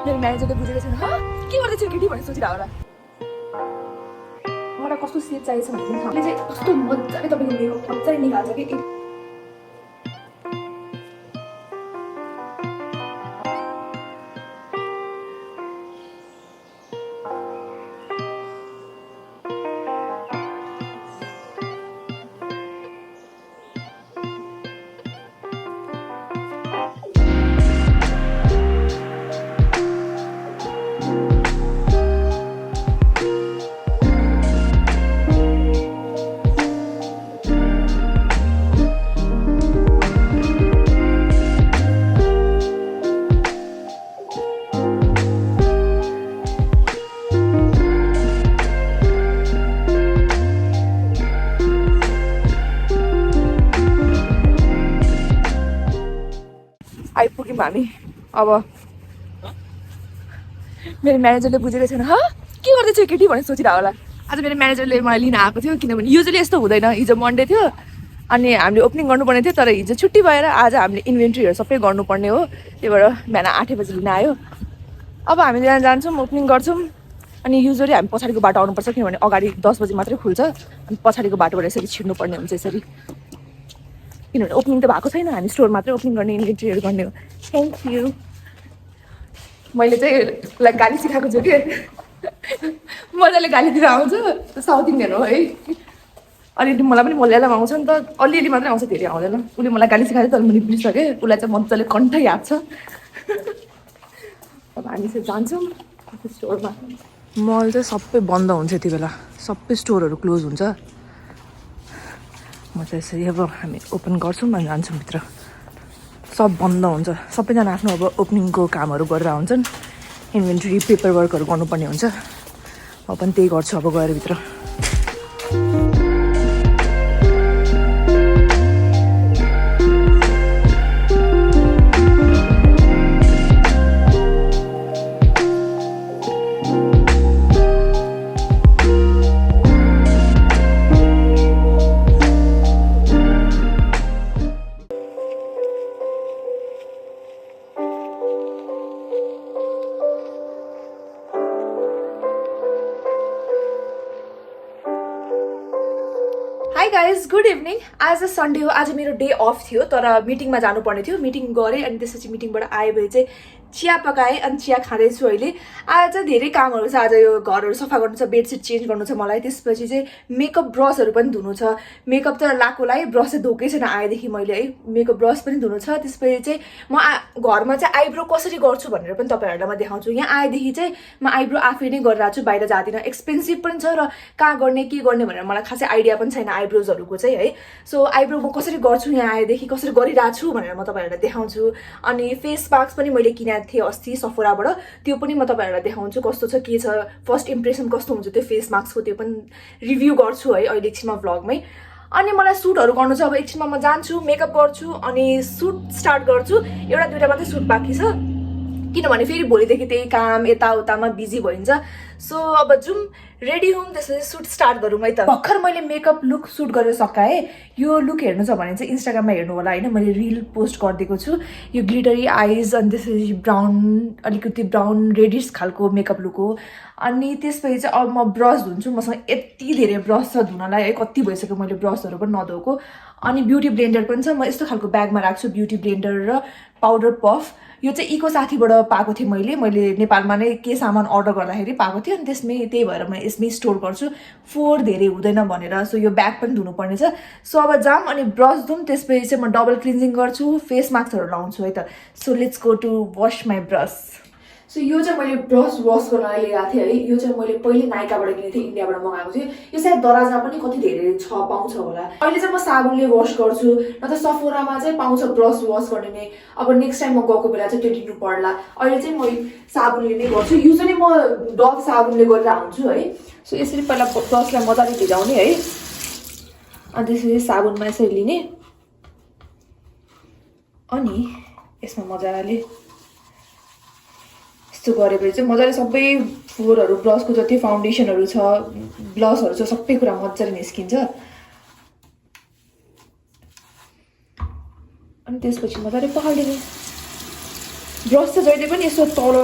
मेरो म्यानेजरले बुझेको छैन के गर्दैछ केटी भनेर सोचिरहेको होला मलाई कस्तो सेट चाहिएको छ भने थाहा चाहिँ कस्तो मजाले तपाईँको मेकअप मजाले निकाल्छ कि आइपुग्यौँ हामी अब मेरो म्यानेजरले बुझेको छैन के गर्दैछ केटी भनेर सोचिरहेको होला आज मेरो म्यानेजरले मलाई लिन आएको थियो किनभने युजली यस्तो हुँदैन हिजो मन्डे थियो अनि हामीले ओपनिङ गर्नुपर्ने थियो तर हिजो छुट्टी भएर आज हामीले इन्भेन्ट्रीहरू सबै गर्नुपर्ने हो त्यही भएर बिहान 8 बजी लिन आयो अब हामी त्यहाँ जान्छौँ ओपनिङ गर्छौँ अनि युजली हामी पछाडिको बाटो आउनुपर्छ किनभने अगाडि 10 बजी मात्रै खुल्छ अनि पछाडिको बाटोबाट यसरी छिर्नुपर्ने हुन्छ यसरी किनभने ओपनिङ त भएको छैन हामी स्टोर मात्रै ओपनिङ गर्ने इन्भेन्ट्रीहरू गर्ने हो थ्याङ्क यू मैले चाहिँ उसलाई गाली सिकाएको छु कि मजाले गाली दिएर आउँछ साउथ इन्डियन हो है अलिअलि मलाई पनि मलयालम आउँछ नि त अलिअलि मात्रै आउँछ धेरै आउँदैन उसले मलाई गाली सिकाएको तर मैले बिर्सिसकेँ उसलाई चाहिँ मजाले कण्ठ याद छ अब हामी चाहिँ जान्छौँ स्टोरमा मल चाहिँ सबै बन्द हुन्छ यति बेला सबै स्टोरहरू क्लोज हुन्छ म चाहिँ यसरी अब हामी ओपन गर्छौँ अनि जान्छौँ भित्र सब बन्द हुन्छ सबैजना आफ्नो अब ओपनिङको कामहरू गरेर हुन्छन् इन्भेन्ट्री पेपर वर्कहरू गर्नुपर्ने हुन्छ म पनि त्यही गर्छु अब गएर भित्र हाई गाइज गुड इभिनिङ आज सन्डे हो आज मेरो डे अफ थियो तर मिटिङमा जानुपर्ने थियो मिटिङ गरेँ अनि त्यसपछि मिटिङबाट आए भए चाहिँ चिया पकाएँ अनि चिया खाँदैछु अहिले आज चाहिँ धेरै कामहरू छ आज यो घरहरू सफा गर्नु छ बेडसिट चेन्ज गर्नु छ मलाई त्यसपछि चाहिँ मेकअप ब्रसहरू पनि धुनु छ मेकअप त लाकोलाई ब्रस चाहिँ धोकै छैन आएदेखि मैले है मेकअप ब्रस पनि धुनु छ त्यसपछि चाहिँ म घरमा चाहिँ आइब्रो कसरी गर्छु भनेर पनि तपाईँहरूलाई म देखाउँछु यहाँ आएदेखि चाहिँ म आइब्रो आफै नै गरिरहेको छु बाहिर जाँदिनँ एक्सपेन्सिभ पनि छ र कहाँ गर्ने के गर्ने भनेर मलाई खासै आइडिया पनि छैन आइब्रोजहरूको चाहिँ है सो आइब्रो म कसरी गर्छु यहाँ आएदेखि कसरी गरिरहेको छु भनेर म तपाईँहरूलाई देखाउँछु अनि फेस मास्क पनि मैले किनेको थिएँ अस्ति सफोराबाट त्यो पनि म तपाईँहरूलाई देखाउँछु कस्तो छ के छ फर्स्ट इम्प्रेसन कस्तो हुन्छ त्यो फेस मास्कको त्यो पनि रिभ्यू गर्छु है अहिले एकछिनमा भ्लगमै अनि मलाई सुटहरू गर्नु छ अब एकछिनमा म जान्छु मेकअप गर्छु अनि सुट स्टार्ट गर्छु एउटा दुइटा मात्रै सुट बाँकी छ किनभने फेरि भोलिदेखि त्यही काम यताउतामा बिजी भइन्छ सो अब जाउँ रेडी हौँ त्यसपछि सुट स्टार्ट गरौँ है त भर्खर मैले मेकअप लुक सुट गरेर सकाएँ यो लुक हेर्नु छ भने चाहिँ इन्स्टाग्राममा हेर्नु होला होइन मैले रिल पोस्ट गरिदिएको छु यो ग्लिटरी आइज अनि त्यसपछि ब्राउन अलिकति ब्राउन रेडिस खालको मेकअप लुक हो अनि त्यसपछि चाहिँ अब म ब्रस धुन्छु मसँग यति धेरै ब्रस छ धुनलाई है कति भइसक्यो मैले ब्रसहरू पनि नधोएको अनि ब्युटी ब्लेन्डर पनि छ म यस्तो खालको ब्यागमा राख्छु ब्युटी ब्लेन्डर र पाउडर पफ यो चाहिँ इको साथीबाट पाएको थिएँ मैले नेपालमा नै के सामान अर्डर गर्दाखेरि पाएको थिएँ अनि त्यसमै त्यही भएर म यसमै स्टोर गर्छु फोहोर धेरै हुँदैन भनेर सो यो ब्याग पनि धुनुपर्ने छ सो अब जाम अनि ब्रस धुम त्यसपछि चाहिँ म डबल क्लिन्जिङ गर्छु फेस मास्कहरू लाउँछु है त so let's go to wash my brush so यो चाहिँ मैले ब्रस वास गर्न लिएको थिएँ है यो चाहिँ मैले पहिले नाइकाबाट किनेको थिएँ इन्डियाबाट मगाएको थिएँ यो सायद दराजमा पनि कति धेरै पाउँछ होला अहिले चाहिँ म साबुनले वास गर्छु न त सफोरामा चाहिँ पाउँछ ब्रस वास गर्ने अब नेक्स्ट टाइम म गएको बेला चाहिँ त्यो दिनु पर्ला अहिले चाहिँ म साबुनले नै गर्छु युजली म डभ साबुनले गरेर आउँछु है सो यसरी पहिला ब्रसलाई मजाले भिजाउने है अनि त्यसपछि साबुनमा यसरी लिने अनि यसमा मजाले यस्तो गरेपछि चाहिँ मजाले सबै फोहोरहरू ब्रसको जति फाउन्डेसनहरू छ ब्लसहरू छ सबै कुरा मजाले निस्किन्छ अनि त्यसपछि मजाले पखालिदिने ब्रस चाहिँ जहिले पनि यसो तल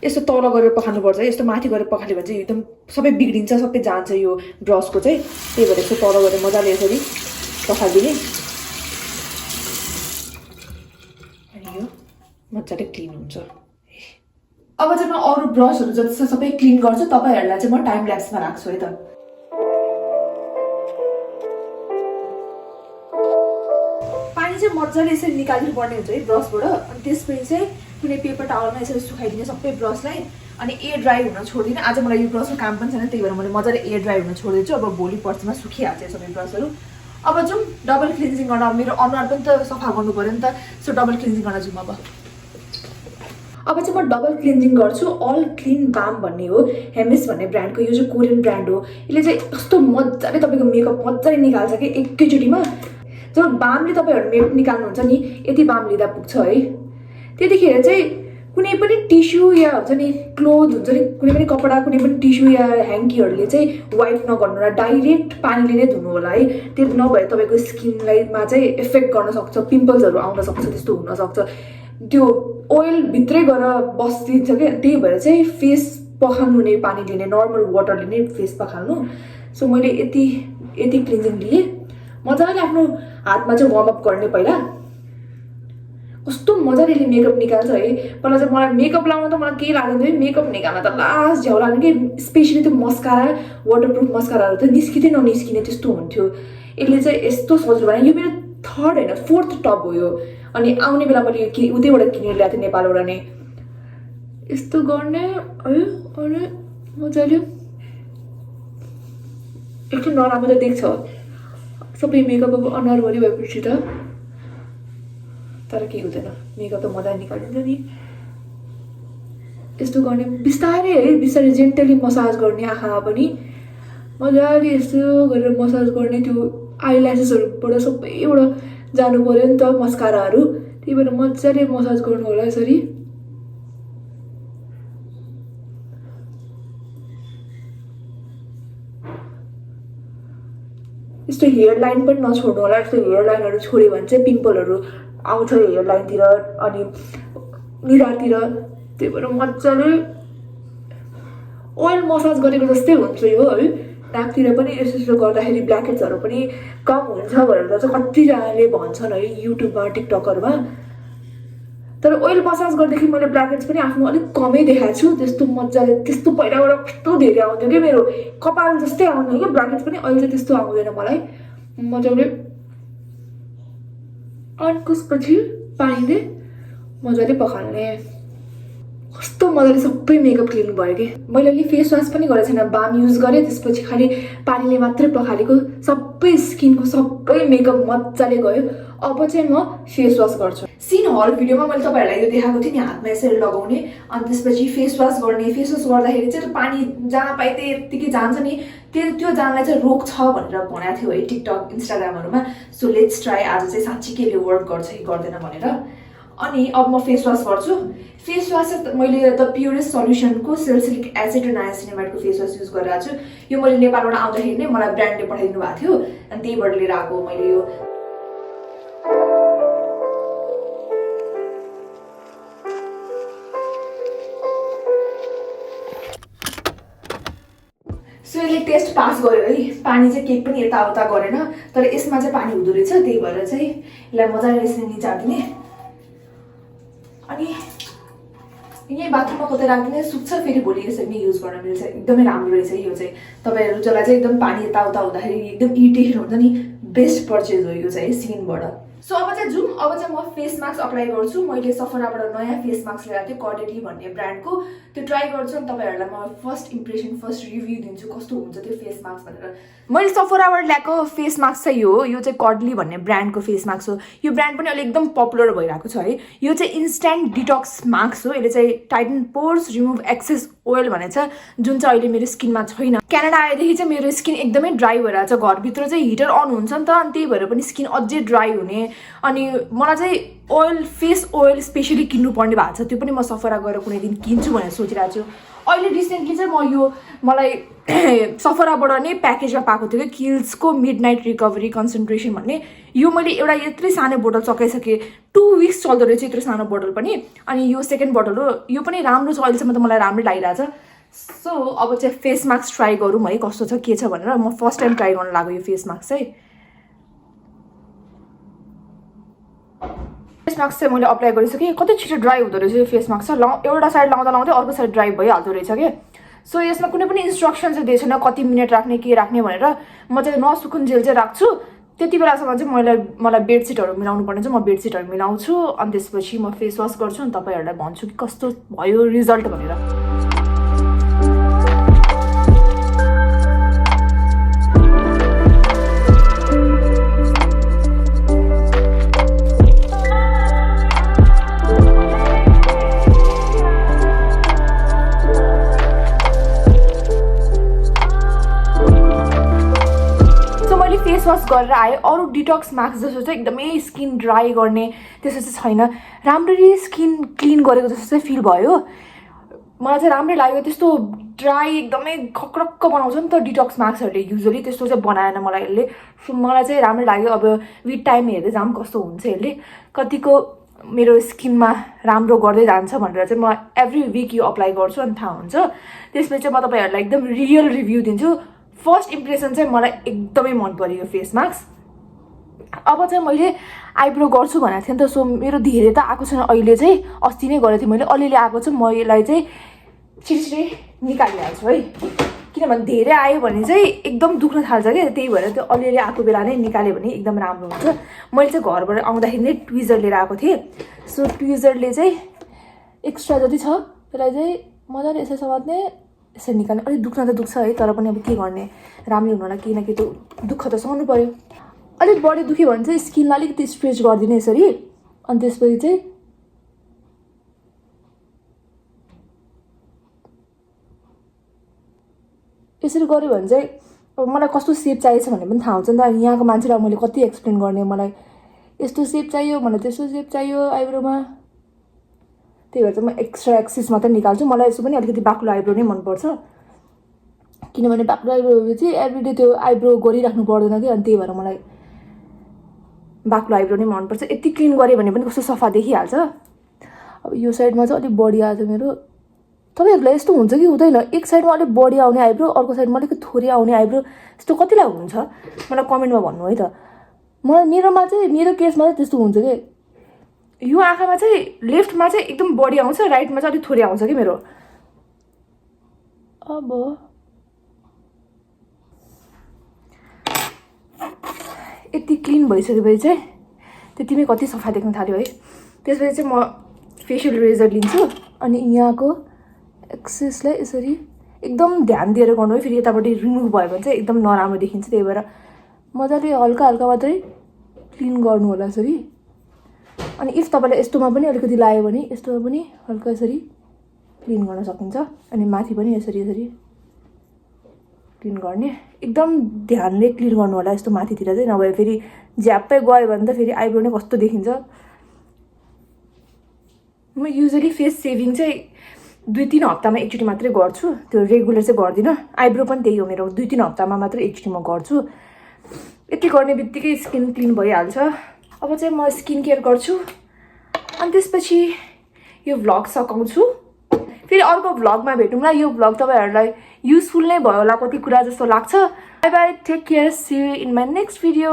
यस्तो तल गरेर पखाल्नुपर्छ है, यस्तो माथि गरेर पखाल्यो भने चाहिँ एकदम सबै बिग्रिन्छ, सबै जान्छ यो ब्रसको चाहिँ। त्यही भएर यस्तो तल गरेर मजाले यसरी पखालिदिने। अनि यो मजाले क्लिन हुन्छ। अब चाहिँ म अरू ब्रसहरू जति छ सबै क्लिन गर्छु, तपाईँहरूलाई चाहिँ म टाइम ल्याप्समा राख्छु है त। पानी चाहिँ मजाले यसरी निकाल्नु पर्ने हुन्छ है ब्रसबाट। अनि त्यसपछि चाहिँ कुनै पेपर टावलमा यसरी सुकाइदिने सबै ब्रसलाई। अनि एयर ड्राई हुन छोड्दिनँ। आज मलाई यो ब्रसको काम पनि छैन, त्यही भएर मैले मजाले एयर ड्राई हुन छोडिदिन्छु। अब भोलि पर्सिमा सुकिहाल्छ सबै ब्रसहरू। अब जाउँ डबल क्लिन्जिङ गर्न। मेरो अनुहार पनि त सफा गर्नु पऱ्यो नि त, सो डबल क्लिन्जिङ गर्न जाउँ। अब चाहिँ म डबल क्लिन्जिङ गर्छु। अल क्लिन बाम भन्ने हो, हेमिस भन्ने ब्रान्डको। यो चाहिँ कोरियन ब्रान्ड हो। यसले चाहिँ कस्तो मजाले तपाईँको मेकअप मजाले निकाल्छ कि एकैचोटिमा। जब बामले तपाईँहरू मेकअप निकाल्नुहुन्छ नि, यति बाम लिँदा पुग्छ है। त्यतिखेर चाहिँ कुनै पनि टिस्यु या हुन्छ नि क्लोथ हुन्छ नि, कुनै पनि कपडा, कुनै पनि टिस्यु या ह्याङ्कीहरूले चाहिँ वाइप नगर्नु र डाइरेक्ट पानीले नै धुनु होला है। त्यो नभए तपाईँको स्किनलाईमा चाहिँ इफेक्ट गर्न सक्छ, पिम्पल्सहरू आउन सक्छ, त्यस्तो हुनसक्छ। त्यो ओइल भित्रै गएर बसिदिन्छ क्या। त्यही भएर चाहिँ फेस पखाल्नु नै पानीले नै, नर्मल वाटरले नै फेस पखाल्नु। सो मैले यति क्लिन्जिङ लिएँ। मजाले आफ्नो हातमा चाहिँ वार्मअप गर्ने। पहिला कस्तो मजाले मेकअप निकाल्छ है। पहिला चाहिँ मलाई मेकअप लाउन त मलाई केही लाग्दैन थियो, मेकअप निकाल्न त लास्ट झ्याउ लाग्ने कि। स्पेसली त्यो मस्कारा, वाटरप्रुफ मस्काराहरू त निस्किँदै ननिस्किने त्यस्तो हुन्थ्यो। यसले चाहिँ यस्तो सजिलो बनायो। यो मेरो 3rd होइन 4th टप हो यो। अनि आउने बेला मैले यो उतैबाट किनेर ल्याएको थिएँ नेपालबाट नै। यस्तो गर्ने है। अनि मजाले एकदम नराम्रो त देख्छ सबै मेकअप अब अनुहारभरि भएपछि त, तर केही हुँदैन, मेकअप त मजाले निकालिदिन्छ नि। यस्तो गर्ने बिस्तारै है, बिस्तारै जेन्टली मसाज गर्ने आँखामा पनि मजाले यस्तो गरेर मसाज गर्ने। त्यो आइल्यासेसहरूबाट सबैबाट जानु पर्यो नि त मस्काराहरू, त्यही भएर मजाले मसाज गर्नु होला यसरी। यस्तो हेयर लाइन पनि नछोड्नु होला। यस्तो हेयर लाइनहरू छोड्यो भने चाहिँ पिम्पलहरू आउँछ हेयर लाइनतिर अनि निधारतिर। त्यही भएर मजाले ओइल मसाज गरेको जस्तै हुन्छ यो है। नाकतिर पनि यसो गर्दाखेरि ब्ल्याकेट्सहरू पनि कम हुन्छ भनेर चाहिँ कतिजनाले भन्छन् है युट्युबमा, टिकटकहरूमा। तर ओइल मसाज गर्दाखेरि मैले ब्ल्याकेट्स पनि आफ्नो अलिक कमै देखाएको छु। त्यस्तो मजाले त्यस्तो पहिलाबाट कस्तो धेरै आउँथ्यो कि, मेरो कपाल जस्तै आउँथ्यो कि ब्ल्याकेट्स पनि। अहिले चाहिँ त्यस्तो आउँदैन मलाई। मजाले अनि त्यसपछि पानीले मजाले पखाल्ने। कस्तो मजाले सबै मेकअप क्लिन भयो कि। मैले अलि फेस वास पनि गरेको छैन, बाम युज गरेँ, त्यसपछि खालि पानीले मात्रै पखालेको। सबै स्किनको सबै मेकअप मजाले गयो। अब चाहिँ म फेस वास गर्छु। सिन हल भिडियोमा मैले तपाईँहरूलाई यो देखाएको थिएँ नि, हातमा यसरी लगाउने अनि त्यसपछि फेस वास गर्ने। फेस वास गर्दाखेरि चाहिँ पानी जहाँ पाए त्यतिकै जान्छ नि, त्यो जानलाई चाहिँ रोक्छ भनेर भनेको थियो है टिकटक, इन्स्टाग्रामहरूमा। So let's try. आज चाहिँ साँच्चीकै वर्क गर्छ कि गर्दैन भनेर। अनि अब म फेस वास गर्छु। फेस वास मैले द प्योरेस्ट सल्युसनको सेल्सिलिक एसिड र नाइसिनामाइडको फेस वास युज गरिरहेको छु। यो मैले नेपालबाट आउँदाखेरि नै मलाई ब्रान्डले पठाइदिनु भएको थियो, अनि त्यहीबाट लिएर आएको मैले यो। सो यसले टेस्ट पास गर्यो है। पानी चाहिँ केही पनि यताउता गरेन, तर यसमा चाहिँ पानी हुँदो रहेछ। त्यही भएर चाहिँ यसलाई मजाले यसरी निचार्दिने। अनि यहीँ बाथरुममा कतै राख्दिने, सुक्छ फेरि भोलि यसरी नै युज गर्न मिल्छ। एकदमै राम्रो रहेछ यो चाहिँ। तपाईँहरू जसलाई चाहिँ एकदम पानी यताउता हुँदाखेरि एकदम इरिटेसन हुन्छ नि, बेस्ट पर्चेज हो यो चाहिँ सिनबाट। सो अब चाहिँ जाउँ। अब चाहिँ म फेस मास्क अप्लाई गर्छु। मैले सफराबाट नयाँ फेस मास्क ल्याएको थिएँ, caudalie भन्ने ब्रान्डको। त्यो ट्राई गर्छु अनि तपाईँहरूलाई म फर्स्ट इम्प्रेसन, फर्स्ट रिभ्यू दिन्छु कस्तो हुन्छ त्यो फेस मास्क भनेर। मैले सफराबाट ल्याएको फेस मास्क चाहिँ यो चाहिँ caudalie भन्ने ब्रान्डको फेस मास्क हो। यो ब्रान्ड पनि अहिले एकदम पपुलर भइरहेको छ है। यो चाहिँ इन्स्ट्यान्ट डिटक्स मास्क हो। यसले चाहिँ tighten pores, remove excess oil भनेछ, जुन चाहिँ अहिले मेरो स्किनमा छैन। क्यानाडा आएदेखि चाहिँ मेरो स्किन एकदमै ड्राई भइरहेको छ। घरभित्र चाहिँ हिटर अन हुन्छ नि त, अनि त्यही भएर पनि स्किन अझै ड्राई हुने, अनि मलाई चाहिँ ओइल फेस ओइल स्पेसली किन्नुपर्ने भएको छ त्यो पनि म सफरा गएर कुनै दिन किन्छु भनेर सोचिरहेको छु अहिले रिसेन्टली चाहिँ मलाई सफराबाट नै प्याकेजमा पाएको थियो कि किल्सको मिडनाइट रिकभरी कन्सन्ट्रेसन भन्ने यो मैले एउटा यत्रै सानो बोतल सकाइसकेँ 2 weeks चल्दो रहेछ यत्रो सानो बोतल पनि अनि यो सेकेन्ड बोतल हो यो पनि राम्रो छ अहिलेसम्म त मलाई राम्रै लागिरहेछ सो अब चाहिँ फेस मास्क ट्राई गरौँ है कस्तो छ के छ भनेर म फर्स्ट टाइम ट्राई गर्न लाग्यो यो फेस मास्क चाहिँ फेस मास्क चाहिँ मैले अप्लाई गरिसकेँ कति छिटो ड्राई हुँदो रहेछ यो फेस मास्क चाहिँ एउटा साइड लाउँदा लाउँदै अर्को साइड ड्राई भइहाल्दो रहेछ कि सो यसमा कुनै पनि इन्स्ट्रक्सन चाहिँ दिएको छैन कति मिनट राख्ने के राख्ने भनेर म चाहिँ नसुकुन्जेल चाहिँ राख्छु त्यति बेलासम्म चाहिँ मलाई बेडसिटहरू मिलाउनु पर्ने चाहिँ म बेडसिटहरू मिलाउँछु अनि त्यसपछि म फेस वास गर्छु अनि तपाईँहरूलाई भन्छु कि कस्तो भयो रिजल्ट भनेर फेस वास गरेर आएँ अरू डिटक्स मास्क जस्तो चाहिँ एकदमै स्किन ड्राई गर्ने त्यस्तो चाहिँ छैन राम्ररी स्किन क्लिन गरेको जस्तो चाहिँ फिल भयो मलाई चाहिँ राम्रै लाग्यो त्यस्तो ड्राई एकदमै खक्रक्क बनाउँछ नि त डिटक्स मास्कहरूले युजली त्यस्तो चाहिँ बनाएन मलाई यसले सो मलाई चाहिँ राम्रै लाग्यो अब विथ टाइम हेर्दै जाऊँ कस्तो हुन्छ यसले कतिको मेरो स्किनमा राम्रो गर्दै जान्छ भनेर चाहिँ म एभ्री विक यो अप्लाई गर्छु अनि थाहा हुन्छ त्यसपछि चाहिँ म तपाईँहरूलाई एकदम रियल रिभ्यू दिन्छु फर्स्ट इम्प्रेसन चाहिँ मलाई एकदमै मन पर्यो यो फेस मास्क अब चाहिँ मैले आइब्रो गर्छु भनेको थिएँ नि त सो मेरो धेरै त आएको छैन अहिले चाहिँ अस्ति नै गरेको थिएँ मैले अलिअलि आएको छ म यसलाई चाहिँ छिटै निकालिहाल्छु है किनभने धेरै आयो भने चाहिँ एकदम दुख्न थाल्छ क्या त्यही भएर त्यो अलिअलि आएको बेला नै निकाल्यो भने एकदम राम्रो हुन्छ मैले चाहिँ घरबाट आउँदाखेरि नै ट्विजर लिएर आएको थिएँ सो ट्विजरले चाहिँ एक्स्ट्रा जति छ त्यसलाई चाहिँ मजाले यसरी समात्ने यसरी निकाल्ने अलिक दुख्न त दुख्छ है तर पनि अब के गर्ने राम्रै हुनलाई केही न केही त दुःख त सहनु पर्यो अलिक बढी दुख्यो भने चाहिँ स्किनलाई अलिकति स्ट्रेच गरिदिने यसरी अनि त्यसपछि चाहिँ यसरी गऱ्यो भने चाहिँ अब मलाई कस्तो सेप चाहिएको छ भन्ने पनि थाहा हुन्छ नि त यहाँको मान्छेलाई मैले कति एक्सप्लेन गर्ने मलाई यस्तो सेप चाहियो मलाई त्यस्तो सेप चाहियो आइब्रोमा त्यही भएर चाहिँ म एक्स्ट्रा एक्सिस मात्रै निकाल्छु मलाई यसो पनि अलिकति बाक्लो आइब्रो नै मनपर्छ किनभने बाक्लो आइब्रो चाहिँ एभ्रिडे त्यो आइब्रो गरिराख्नु पर्दैन कि अनि त्यही भएर मलाई बाक्लो आइब्रो नै मनपर्छ यति क्लिन गऱ्यो भने पनि कस्तो सफा देखिहाल्छ अब यो साइडमा चाहिँ अलिक बढी आएको छ मेरो तपाईँहरूलाई यस्तो हुन्छ कि हुँदैन एक साइडमा अलिक बढी आउने आइब्रो अर्को साइडमा अलिक थोरै आउने आइब्रो यस्तो कतिलाई हुन्छ मलाई कमेन्टमा भन्नु है त मेरोमा चाहिँ मेरो केसमा चाहिँ त्यस्तो हुन्छ कि यो आँखामा चाहिँ लेफ्टमा चाहिँ एकदम बढी आउँछ राइटमा चाहिँ अलिक थोरै आउँछ कि मेरो अब यति क्लिन भइसकेपछि चाहिँ त्यतिमै कति सफा देख्न थाल्यो है त्यसपछि चाहिँ म फेसियल रेजर लिन्छु अनि यहाँको एक्सेसलाई यसरी एकदम ध्यान दिएर गर्नु है फेरि यतापट्टि रिमुभ भयो भने चाहिँ एकदम नराम्रो देखिन्छ त्यही भएर मजाले हल्का हल्का मात्रै क्लिन गर्नु होला यसरी अनि इफ तपाईँलाई यस्तोमा पनि अलिकति लाग्यो भने यस्तोमा पनि हल्का यसरी क्लिन गर्न सकिन्छ अनि माथि पनि यसरी यसरी क्लिन गर्ने एकदम ध्यानले क्लिन गर्नु होला यस्तो माथितिर चाहिँ नभए फेरि झ्याप्पै गयो भने त फेरि आइब्रो नै कस्तो देखिन्छ म युजली फेस सेभिङ चाहिँ 2-3 हप्तामा एकचोटि मात्रै गर्छु त्यो रेगुलर चाहिँ गर्दिनँ आइब्रो पनि त्यही हो मेरो 2-3 हप्तामा मात्रै एकचोटि म गर्छु यति गर्ने बित्तिकै स्किन क्लिन भइहाल्छ अब चाहिँ म स्किन केयर गर्छु अनि त्यसपछि यो भ्लग सकाउँछु फेरि अर्को भ्लगमा भेटौँला यो भ्लग तपाईँहरूलाई युजफुल नै भयो होला कति कुरा जस्तो लाग्छ bye bye take care see you in my next video